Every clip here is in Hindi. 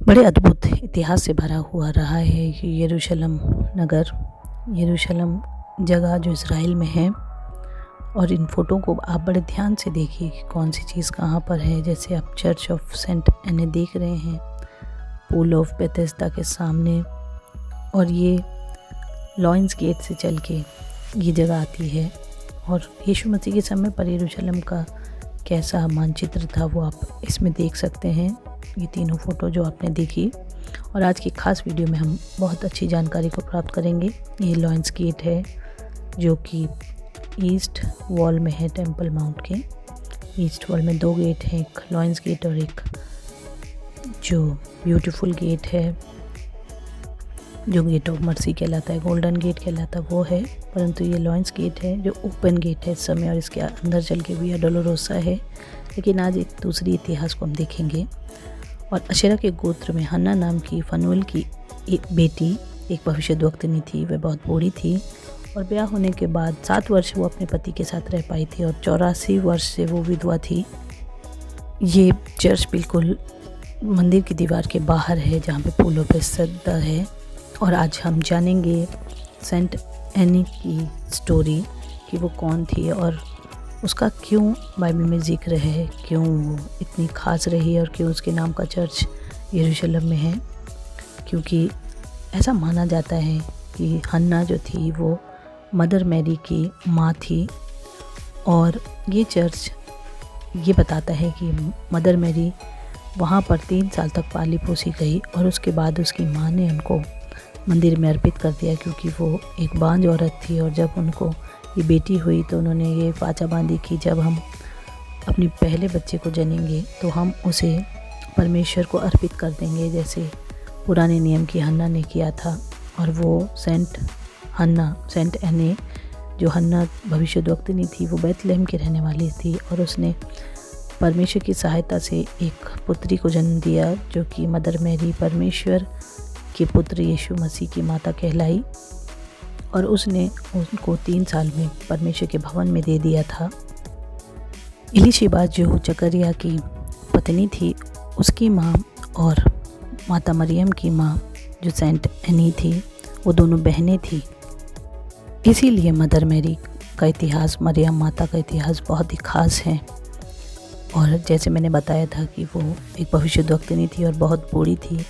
बड़े अद्भुत इतिहास से भरा हुआ रहा है ये यरूशलेम नगर, यरूशलेम जगह जो इज़राइल में है। और इन फ़ोटो को आप बड़े ध्यान से देखिए कि कौन सी चीज़ कहाँ पर है। जैसे आप चर्च ऑफ सेंट एने देख रहे हैं, पूल ऑफ बेथेस्दा के सामने, और ये लॉयंस गेट से चल के ये जगह आती है। और यीशु मसीह के समय पर यरूशलेम का कैसा मानचित्र था वो आप इसमें देख सकते हैं, ये तीनों फ़ोटो जो आपने देखी। और आज की खास वीडियो में हम बहुत अच्छी जानकारी को प्राप्त करेंगे। ये लॉयंस गेट है जो कि ईस्ट वॉल में है, टेंपल माउंट के ईस्ट वॉल में 2 गेट हैं, एक लॉयंस गेट और एक जो ब्यूटीफुल गेट है जो गेट ऑफ मर्सी कहलाता है, गोल्डन गेट कहलाता है वो है। परंतु ये लॉयंस गेट है जो ओपन गेट है इस समय, और इसके अंदर चल के विया डोलोरोसा है। लेकिन आज एक दूसरी इतिहास को हम देखेंगे। और अशेरा के गोत्र में हन्ना नाम की फनुएल की एक बेटी एक भविष्यद्वक्तिनी थी। वह बहुत बूढ़ी थी और ब्याह होने के बाद 7 वर्ष वो अपने पति के साथ रह पाई थी और 84 वर्ष से वो विधवा थी। ये चर्च बिल्कुल मंदिर की दीवार के बाहर है जहाँ पे पूल ऑफ बेथेस्दा है। और आज हम जानेंगे सेंट एनी की स्टोरी कि वो कौन थी और उसका क्यों बाइबल में जिक्र है, क्यों वो इतनी खास रही और क्यों उसके नाम का चर्च यरूशलेम में है। क्योंकि ऐसा माना जाता है कि हन्ना जो थी वो मदर मैरी की माँ थी। और ये चर्च ये बताता है कि मदर मैरी वहाँ पर 3 साल तक पाली पोसी गई और उसके बाद उसकी माँ ने उनको मंदिर में अर्पित कर दिया, क्योंकि वो एक बांझ औरत थी। और जब उनको ये बेटी हुई तो उन्होंने ये वाचा बांधी कि जब हम अपने पहले बच्चे को जनेंगे तो हम उसे परमेश्वर को अर्पित कर देंगे, जैसे पुराने नियम की हन्ना ने किया था। और वो सेंट एने जो हन्ना भविष्यद्वक्तिनी थी वो बैतलहम की रहने वाली थी और उसने परमेश्वर की सहायता से एक पुत्री को जन्म दिया जो कि मदर मैरी परमेश्वर के पुत्र यीशु मसीह की माता कहलाई। और उसने उनको 3 साल में परमेश्वर के भवन में दे दिया था। इलीशिबा जो जकरिया की पत्नी थी उसकी माँ और माता मरियम की माँ जो सेंट एनी थी वो दोनों बहनें थी। इसीलिए मदर मैरी का इतिहास, मरियम माता का इतिहास बहुत ही खास है। और जैसे मैंने बताया था कि वो एक भविष्यद्वक्तिनी थी और बहुत बूढ़ी थी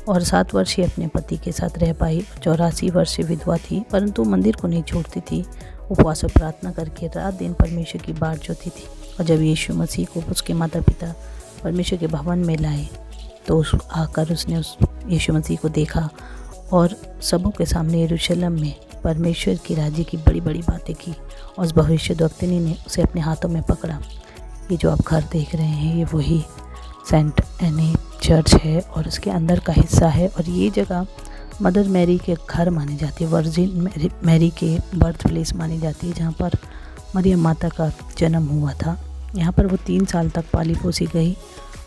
और 7 वर्ष ही अपने पति के साथ रह पाई। 84 वर्ष से विधवा थी, परंतु मंदिर को नहीं छोड़ती थी। उपवास और प्रार्थना करके रात दिन परमेश्वर की बाट जोती थी। और जब यीशु मसीह को उसके माता पिता परमेश्वर के भवन में लाए तो आकर उसने उस यीशु मसीह को देखा और सबों के सामने यरूशलेम में परमेश्वर की राज्य की बड़ी बड़ी बातें की। और उस भविष्यद्वक्तिनी ने उसे अपने हाथों में पकड़ा। ये जो आप घर देख रहे हैं ये वही सेंट एनी चर्च है और उसके अंदर का हिस्सा है। और ये जगह मदर मैरी के घर मानी जाती है, वर्जिन मैरी के बर्थ प्लेस मानी जाती है, जहाँ पर मरियम माता का जन्म हुआ था। यहाँ पर वो 3 साल तक पाली पोसी गई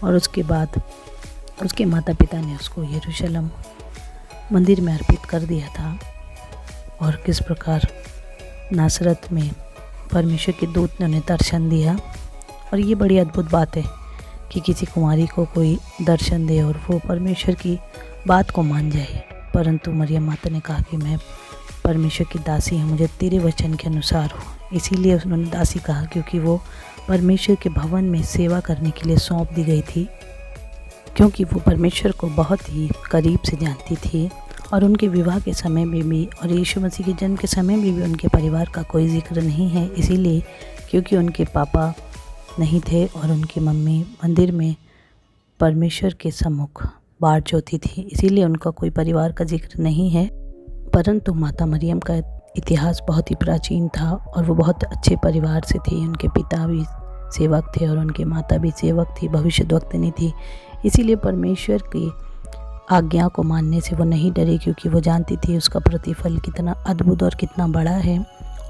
और उसके बाद उसके माता पिता ने उसको यरूशलेम मंदिर में अर्पित कर दिया था। और किस प्रकार नासरत में परमेश्वर के दूत ने उन्हें दर्शन दिया। और ये बड़ी अद्भुत बात है कि किसी कुमारी को कोई दर्शन दे और वो परमेश्वर की बात को मान जाए। परंतु मरियम माता ने कहा कि मैं परमेश्वर की दासी हूँ, मुझे तेरे वचन के अनुसार हो। इसीलिए उन्होंने दासी कहा क्योंकि वो परमेश्वर के भवन में सेवा करने के लिए सौंप दी गई थी, क्योंकि वो परमेश्वर को बहुत ही करीब से जानती थी। और उनके विवाह के समय में भी और यीशु मसीह के जन्म के समय में भी उनके परिवार का कोई जिक्र नहीं है, इसीलिए क्योंकि उनके पापा नहीं थे और उनकी मम्मी मंदिर में परमेश्वर के सम्मुख बाट जोती थी, इसीलिए उनका कोई परिवार का जिक्र नहीं है। परंतु माता मरियम का इतिहास बहुत ही प्राचीन था और वो बहुत अच्छे परिवार से थी। उनके पिता भी सेवक थे और उनकी माता भी सेवक थी, भविष्यद्वक्तिनी थी। इसीलिए परमेश्वर की आज्ञा को मानने से वो नहीं डरी, क्योंकि वो जानती थी उसका प्रतिफल कितना अद्भुत और कितना बड़ा है।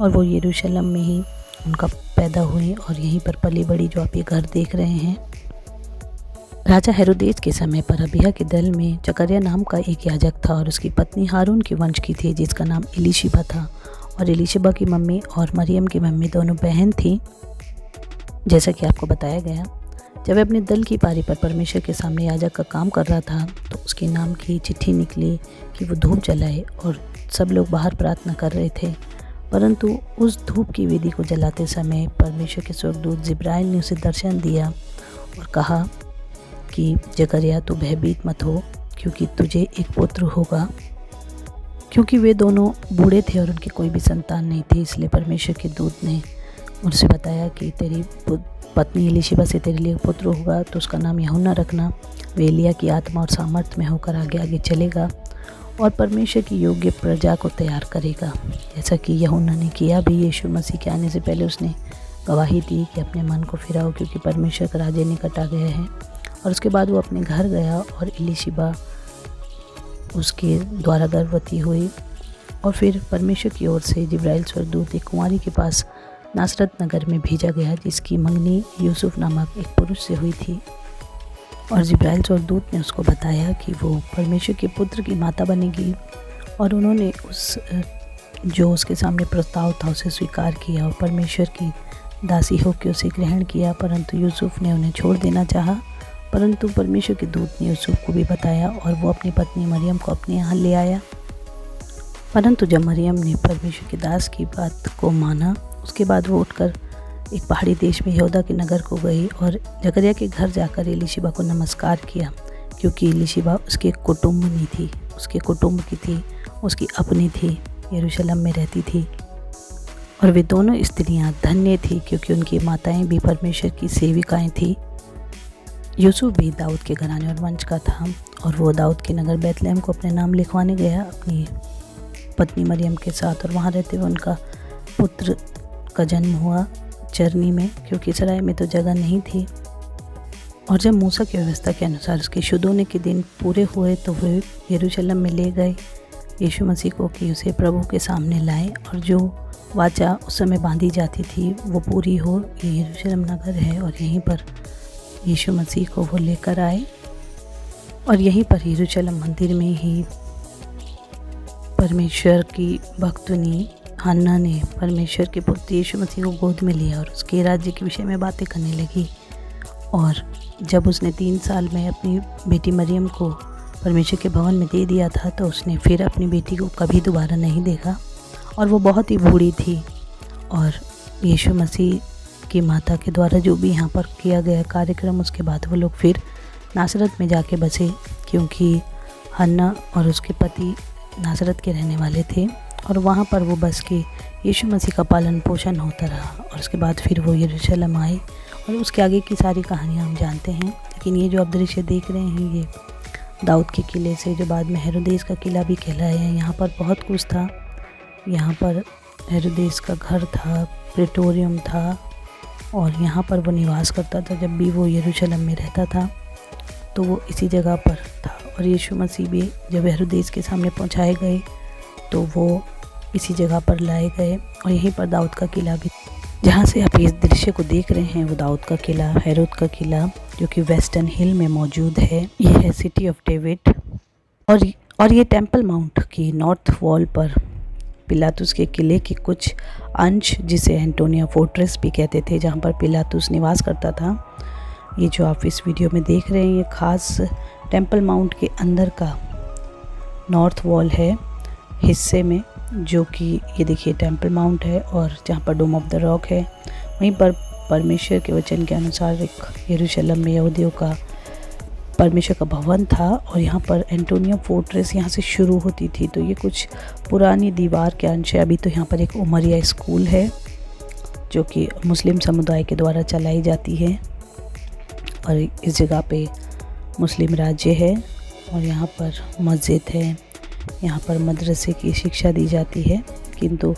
और वो यरूशलेम में ही उनका पैदा हुई और यहीं पर पली बड़ी, जो आप ये घर देख रहे हैं। राजा हेरोदेस के समय पर अबिय्याह के दल में जकरिया नाम का एक याजक था और उसकी पत्नी हारून के वंश की थी जिसका नाम इलीशिबा था। और इलीशिबा की मम्मी और मरियम की मम्मी दोनों बहन थी। जैसा कि आपको बताया गया जब वह अपने दल की पारी पर परमेश्वर के सामने याजक का काम कर रहा था तो उसके नाम की चिट्ठी निकली कि वो धूप जलाए, और सब लोग बाहर प्रार्थना कर रहे थे। परंतु उस धूप की वेदी को जलाते समय परमेश्वर के स्वर्गदूत जिब्राइल ने उसे दर्शन दिया और कहा कि जकरिया, तू भयभीत मत हो, क्योंकि तुझे एक पुत्र होगा। क्योंकि वे दोनों बूढ़े थे और उनकी कोई भी संतान नहीं थी, इसलिए परमेश्वर के दूत ने उनसे बताया कि तेरी पत्नी एलीशिबा से तेरे लिए पुत्र होगा, तो उसका नाम यूहन्ना रखना। वे एलिया की आत्मा और सामर्थ्य में होकर आगे आगे चलेगा और परमेश्वर की योग्य प्रजा को तैयार करेगा, जैसा कि यूहन्ना ने किया भी। यीशु मसीह के आने से पहले उसने गवाही दी कि अपने मन को फिराओ, क्योंकि परमेश्वर का राज्य निकट आ गया है। और उसके बाद वो अपने घर गया और एलीशिबा उसके द्वारा गर्भवती हुई। और फिर परमेश्वर की ओर से जिब्राइल स्वर्गदूत एक कुंवारी के पास नासरत नगर में भेजा गया, जिसकी मंगनी यूसुफ नामक एक पुरुष से हुई थी। और जिब्राइल स्वर्गदूत ने उसको बताया कि वो परमेश्वर के पुत्र की माता बनेगी। और उन्होंने जो उसके सामने प्रस्ताव था उसे स्वीकार किया और परमेश्वर की दासी होकर उसे ग्रहण किया। परंतु यूसुफ ने उन्हें छोड़ देना चाहा, परंतु परमेश्वर के दूत ने यूसुफ को भी बताया और वो अपनी पत्नी मरियम को अपने यहाँ ले आया। परंतु जब मरियम ने परमेश्वर के दास की बात को माना, उसके बाद वो उठकर एक पहाड़ी देश में यहूदा के नगर को गई और जकरिया के घर जाकर एलीशिबा को नमस्कार किया, क्योंकि एलीशिबा उसके कुटुंबनी थी, उसके कुटुंब की थी, उसकी अपनी थी, यरूशलेम में रहती थी। और वे दोनों स्त्रियां धन्य थी, क्योंकि उनकी माताएं भी परमेश्वर की सेविकाएं थी। यूसुफ भी दाऊद के घराने और वंश का था, और वो दाऊद के नगर बैतलहम को अपने नाम लिखवाने गया अपनी पत्नी मरियम के साथ। और वहाँ रहते हुए उनका पुत्र का जन्म हुआ चरनी में, क्योंकि सराय में तो जगह नहीं थी। और जब मूसा की व्यवस्था के अनुसार उसके शुद्ध होने के दिन पूरे हुए तो वे यरूशलेम में ले गए यीशु मसीह को कि उसे प्रभु के सामने लाए, और जो वाचा उस समय बांधी जाती थी वो पूरी हो। ये यरूशलेम नगर है और यहीं पर यीशु मसीह को वो लेकर आए। और यहीं पर यरूशलेम मंदिर में ही परमेश्वर की भक्तनी हन्ना ने परमेश्वर के पुत्र यीशु मसीह को गोद में लिया और उसके राज्य के विषय में बातें करने लगी। और जब उसने 3 साल में अपनी बेटी मरियम को परमेश्वर के भवन में दे दिया था, तो उसने फिर अपनी बेटी को कभी दोबारा नहीं देखा, और वो बहुत ही बूढ़ी थी। और यीशु मसीह की माता के द्वारा जो भी यहाँ पर किया गया कार्यक्रम, उसके बाद वो लोग फिर नासरत में जाके बसे, क्योंकि हन्ना और उसके पति नासरत के रहने वाले थे। और वहाँ पर वो बस के यीशु मसीह का पालन पोषण होता रहा। और उसके बाद फिर वो यरूशलेम आए, और उसके आगे की सारी कहानियाँ हम जानते हैं। लेकिन ये जो आप दृश्य देख रहे हैं, ये दाऊद के किले से, जो बाद में हेरोदेस का किला भी कहलाया है। यहाँ पर बहुत कुछ था। यहाँ पर हेरोदेस का घर था, प्रेटोरियम था, और यहाँ पर वो निवास करता था। जब भी वो यरूशलेम में रहता था तो वो इसी जगह पर था। और यीशु मसीह भी जब हेरोदेस के सामने पहुँचाए गए तो वो इसी जगह पर लाए गए। और यहीं पर दाऊद का किला भी, जहाँ से आप इस दृश्य को देख रहे हैं, वो दाऊद का किला, हेरोद का किला, जो कि वेस्टर्न हिल में मौजूद है। ये है सिटी ऑफ डेविड। और ये टेम्पल माउंट की नॉर्थ वॉल पर पिलातुस के किले के कुछ अंश, जिसे एंटोनिया फोर्ट्रेस भी कहते थे, जहाँ पर पिलातुस निवास करता था। ये जो आप इस वीडियो में देख रहे हैं, ये खास टेम्पल माउंट के अंदर का नॉर्थ वॉल है हिस्से में, जो कि ये देखिए टेम्पल माउंट है। और जहाँ पर डोम ऑफ द रॉक है, वहीं पर परमेश्वर के वचन के अनुसार एक यरूशलेम में यहूदियों का परमेश्वर का भवन था। और यहाँ पर एंटोनिया फोर्ट्रेस यहाँ से शुरू होती थी। तो ये कुछ पुरानी दीवार के अंश है। अभी तो यहाँ पर एक उमरिया स्कूल है, जो कि मुस्लिम समुदाय के द्वारा चलाई जाती है, और इस जगह पे मुस्लिम राज्य है। और यहाँ पर मस्जिद है, यहाँ पर मदरसे की शिक्षा दी जाती है। किंतु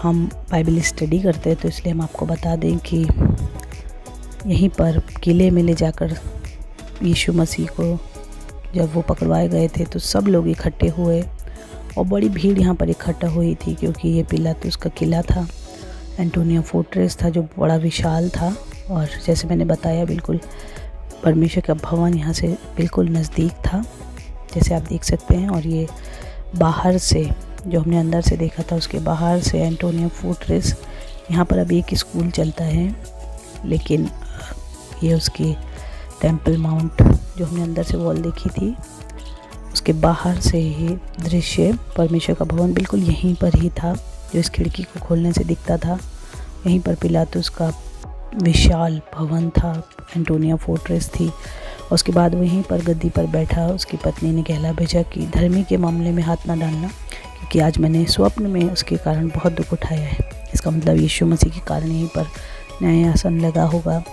हम बाइबल स्टडी करते हैं, तो इसलिए हम आपको बता दें कि यहीं पर किले में ले जाकर यीशु मसीह को जब वो पकड़वाए गए थे, तो सब लोग इकट्ठे हुए और बड़ी भीड़ यहाँ पर इकट्ठा हुई थी, क्योंकि ये पिलातुस का किला था, एंटोनिया फोर्ट्रेस था, जो बड़ा विशाल था। और जैसे मैंने बताया, बिल्कुल परमेश्वर का भवन यहाँ से बिल्कुल नज़दीक था, जैसे आप देख सकते हैं। और ये बाहर से, जो हमने अंदर से देखा था, उसके बाहर से एंटोनिया फोर्ट्रेस, यहाँ पर अभी एक स्कूल चलता है, लेकिन ये उसकी टेम्पल माउंट जो हमने अंदर से वॉल देखी थी, उसके बाहर से ही दृश्य परमेश्वर का भवन बिल्कुल यहीं पर ही था, जो इस खिड़की को खोलने से दिखता था। यहीं पर पिलातुस का विशाल भवन था, एंटोनिया फोर्ट्रेस थी। उसके बाद वहीं पर गद्दी पर बैठा उसकी पत्नी ने कहला भेजा कि धर्मी के मामले में हाथ ना डालना, क्योंकि आज मैंने स्वप्न में उसके कारण बहुत दुख उठाया है। इसका मतलब यीशु मसीह के कारण यहीं पर न्यायासन लगा होगा,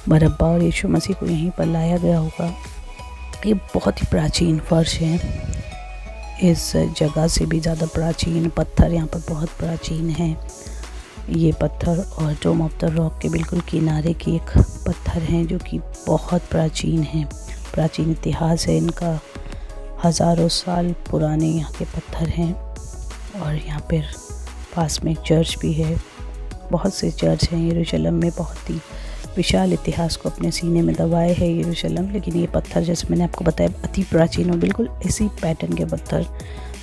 बरअब्बा और यीशु मसीह को यहीं पर लाया गया होगा। ये बहुत ही प्राचीन फर्श है, इस जगह से भी ज़्यादा प्राचीन पत्थर यहाँ पर बहुत प्राचीन है। ये पत्थर और डोम ऑफ द रॉक के बिल्कुल किनारे की एक पत्थर हैं जो कि बहुत प्राचीन हैं, प्राचीन इतिहास है इनका, हज़ारों साल पुराने यहाँ के पत्थर हैं। और यहाँ पर पास में एक चर्च भी है, बहुत से चर्च हैं यरूशलेम में, बहुत ही विशाल इतिहास को अपने सीने में दबाए है यरूशलेम। लेकिन ये पत्थर जैसे मैंने आपको बताया अति प्राचीन और बिल्कुल इसी पैटर्न के पत्थर,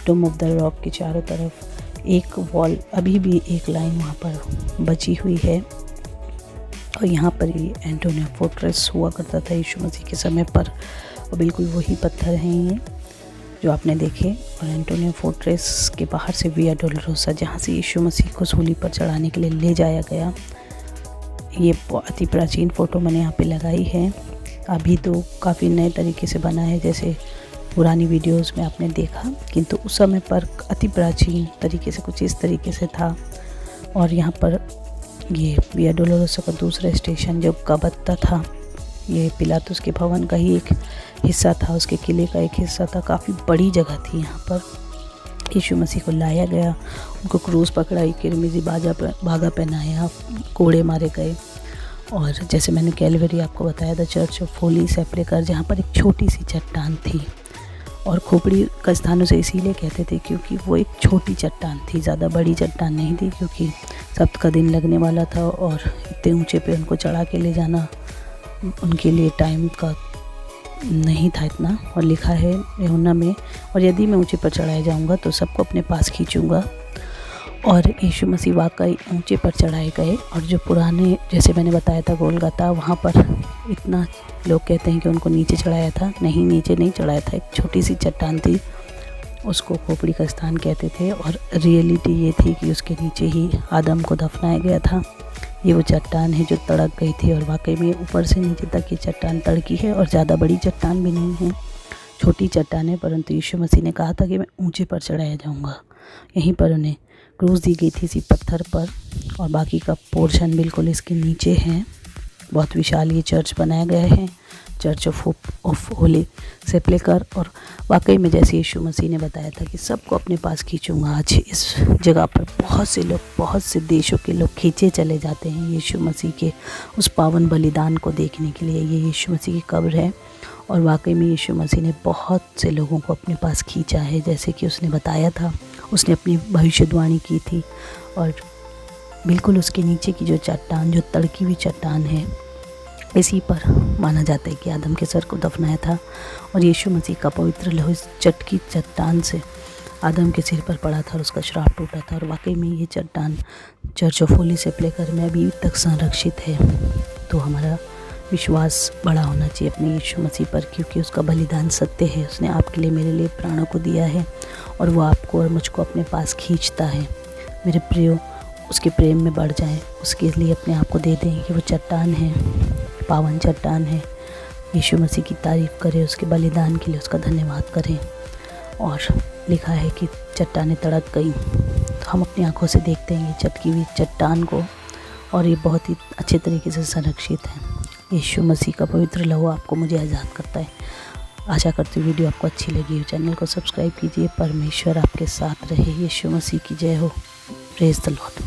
डोम ऑफ द रॉक के चारों तरफ एक वॉल, अभी भी एक लाइन वहाँ पर बची हुई है। और यहाँ पर ही एंटोनिया फोर्ट्रेस हुआ करता था यीशु मसीह के समय पर, और बिल्कुल वही पत्थर हैं ये जो आपने देखे। और एंटोनिया फोर्ट्रेस के बाहर से विया डोलोरोसा, जहाँ से यीशु मसीह को सूली पर चढ़ाने के लिए ले जाया गया, ये अति प्राचीन फ़ोटो मैंने यहाँ पे लगाई है। अभी तो काफ़ी नए तरीके से बना है, जैसे पुरानी वीडियोस में आपने देखा, किंतु उस समय पर अति प्राचीन तरीके से कुछ इस तरीके से था। और यहाँ पर ये विया डोलोरोसा का दूसरा स्टेशन जो गबत्ता था, ये पिलातुस के भवन का ही एक हिस्सा था, उसके किले का एक हिस्सा था, काफ़ी बड़ी जगह थी। यहाँ पर यीशु मसीह को लाया गया, उनको क्रूस पकड़ाई, किरमिजी भागा पहनाया, कोड़े मारे गए। और जैसे मैंने कैलवरी आपको बताया था, चर्च ऑफ होली सेपरेकर, जहाँ पर एक छोटी सी चट्टान थी, और खोपड़ी का स्थान उसे इसीलिए कहते थे क्योंकि वो एक छोटी चट्टान थी, ज़्यादा बड़ी चट्टान नहीं थी, क्योंकि सब्त का दिन लगने वाला था और इतने ऊंचे पे उनको चढ़ा के ले जाना उनके लिए टाइम का नहीं था इतना। और लिखा है यूहन्ना में, और यदि मैं ऊंचे पर चढ़ाया जाऊंगा तो सबको अपने पास खींचूंगा। और यीशु मसीह वाकई ऊंचे पर चढ़ाए गए। और जो पुराने, जैसे मैंने बताया था गोलगता, वहाँ पर इतना लोग कहते हैं कि उनको नीचे चढ़ाया था, नहीं नीचे नहीं चढ़ाया था, एक छोटी सी चट्टान थी, उसको खोपड़ी का स्थान कहते थे। और रियलिटी ये थी कि उसके नीचे ही आदम को दफनाया गया था। ये वो चट्टान है जो तड़क गई थी, और वाकई में ऊपर से नीचे तक ये चट्टान तड़की है, और ज़्यादा बड़ी चट्टान भी नहीं है, छोटी चट्टान है। परंतु यीशु मसीह ने कहा था कि मैं ऊंचे पर चढ़ाया जाऊंगा। यहीं पर उन्हें क्रूस दी गई थी इसी पत्थर पर, और बाकी का पोर्शन बिल्कुल इसके नीचे है। बहुत विशाल ये चर्च बनाया गया है, चर्च ऑफ होली सेपरेकर। और वाकई में जैसे यीशु मसीह ने बताया था कि सबको अपने पास खींचूंगा, आज इस जगह पर बहुत से लोग, बहुत से देशों के लोग खींचे चले जाते हैं यीशु मसीह के उस पावन बलिदान को देखने के लिए। ये यीशु मसीह की कब्र है, और वाकई में यीशु मसीह ने बहुत से लोगों को अपने पास खींचा है, जैसे कि उसने बताया था, उसने अपनी भविष्यवाणी की थी। और बिल्कुल उसके नीचे की जो चट्टान, जो तड़की हुई चट्टान है, इसी पर माना जाता है कि आदम के सर को दफनाया था, और यीशु मसीह का पवित्र लहू इस चटकी चट्टान से आदम के सिर पर पड़ा था और उसका श्राप टूटा था। और वाकई में ये चट्टान चर्च ऑफ होली सेपरेकर में अभी तक संरक्षित है। तो हमारा विश्वास बड़ा होना चाहिए अपने यीशु मसीह पर, क्योंकि उसका बलिदान सत्य है। उसने आपके लिए, मेरे लिए प्राणों को दिया है, और वो आपको और मुझको अपने पास खींचता है। मेरे प्रियो, उसके प्रेम में बढ़ जाएं, उसके लिए अपने आप को दे दें कि वो चट्टान है, पावन चट्टान है। यीशु मसीह की तारीफ़ करें, उसके बलिदान के लिए उसका धन्यवाद करें। और लिखा है कि चट्टानें तड़क गई, तो हम अपनी आंखों से देखते हैं ये चटकी हुई चट्टान को, और ये बहुत ही अच्छे तरीके से संरक्षित है। यीशु मसीह का पवित्र लहू आपको, मुझे आज़ाद करता है। आशा करती हूँ वीडियो आपको अच्छी लगी हो। चैनल को सब्सक्राइब कीजिए। परमेश्वर आपके साथ रहे। यीशु मसीह की जय हो। Praise the Lord.